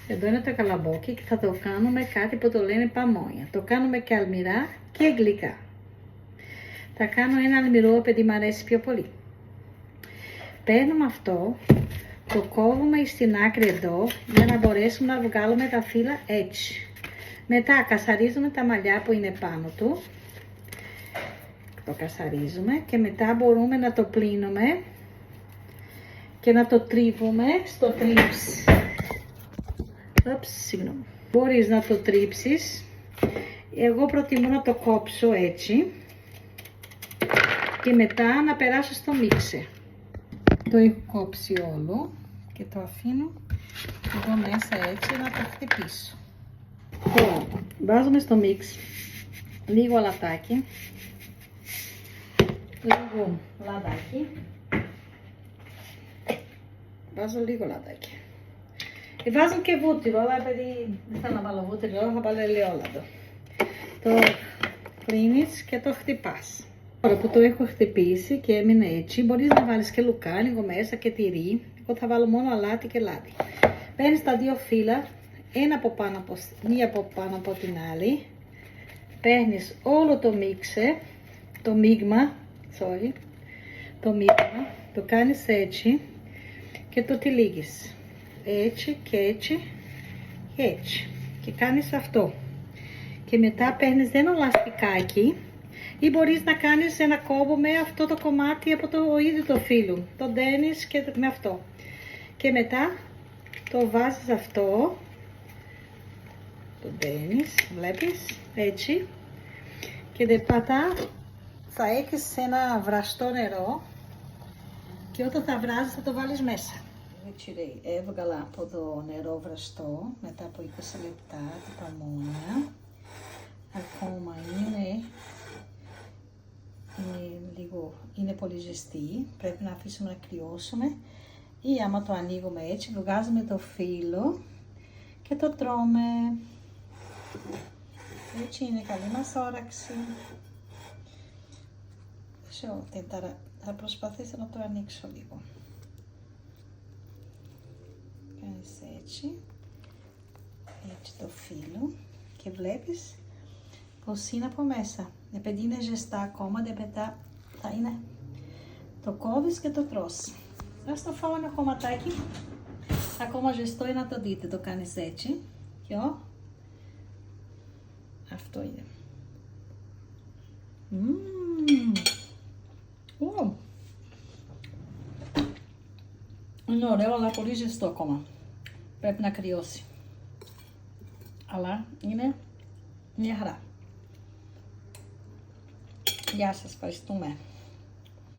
Εδώ είναι το καλαμπόκι και θα το κάνουμε κάτι που το λένε παμόνια. Το κάνουμε και αλμυρά και γλυκά. Θα κάνω ένα αλμυρό επειδή μου αρέσει πιο πολύ. Παίρνουμε αυτό, το κόβουμε στην άκρη εδώ για να μπορέσουμε να βγάλουμε τα φύλλα έτσι. Μετά κασαρίζουμε τα μαλλιά που είναι πάνω του. Το κασαρίζουμε και μετά μπορούμε να το πλύνουμε και να το τρίβουμε στο τρίψ. Συγγνώμη. Μπορείς να το τρίψεις. Εγώ προτιμώ να το κόψω έτσι και μετά να περάσω στο μίξερ. Το έχω κόψει όλο και το αφήνω εδώ μέσα έτσι να το χτυπήσω. Τώρα βάζουμε στο μίξ λίγο αλατάκι, λίγο λαδάκι. Βάζω λίγο λαδάκι. Βάζω και βούτυρο, αλλά επειδή δεν θέλω να βάλω βούτυρο, θα βάλω ελαιόλαδο. Το κλείνεις και το χτυπάς. Τώρα που το έχω χτυπήσει και έμεινε έτσι, μπορείς να βάλεις και λουκάνικο μέσα και τυρί. Εγώ θα βάλω μόνο αλάτι και λάδι. Παίρνεις τα δύο φύλλα, μία από πάνω από την άλλη. Παίρνεις όλο το μείγμα, το κάνεις έτσι και το τυλίγεις. Έτσι και έτσι και έτσι. Και κάνεις αυτό. Και μετά παίρνεις ένα λαστικάκι ή μπορείς να κάνεις ένα κόμπο με αυτό το κομμάτι από το ίδιο το φύλλο. Το δένεις και με αυτό. Και μετά το βάζεις αυτό. Το δένεις, βλέπεις, έτσι. Και μετά θα έχεις ένα βραστό νερό και όταν θα βράζεις θα το βάλεις μέσα. Έτσι έβγαλα από το νερό βραστό μετά από 20 λεπτά την παμόνια. Ακόμα είναι πολύ ζεστή, πρέπει να αφήσουμε να κρυώσουμε ή άμα το ανοίγουμε έτσι βγάζουμε το φύλλο και το τρώμε. Έτσι είναι καλή μας όρεξη. Θα προσπαθήσω να το ανοίξω λίγο. Κάνεις έτσι το φύλλο και βλέπεις πως είναι από μέσα. Επειδή είναι ζεστά ακόμα, μετά θα είναι. Το κόβεις και το τρως. Ας το φάω ένα κομματάκι. Ακόμα ζεστό είναι να το δείτε. Το κάνεις έτσι. Και αυτό είναι. Είναι ωραίο, αλλά πολύ ζεστό ακόμα. Πρέπει να κρυώσει. Αλλά είναι μια χαρά. Γεια σας, ευχαριστούμε.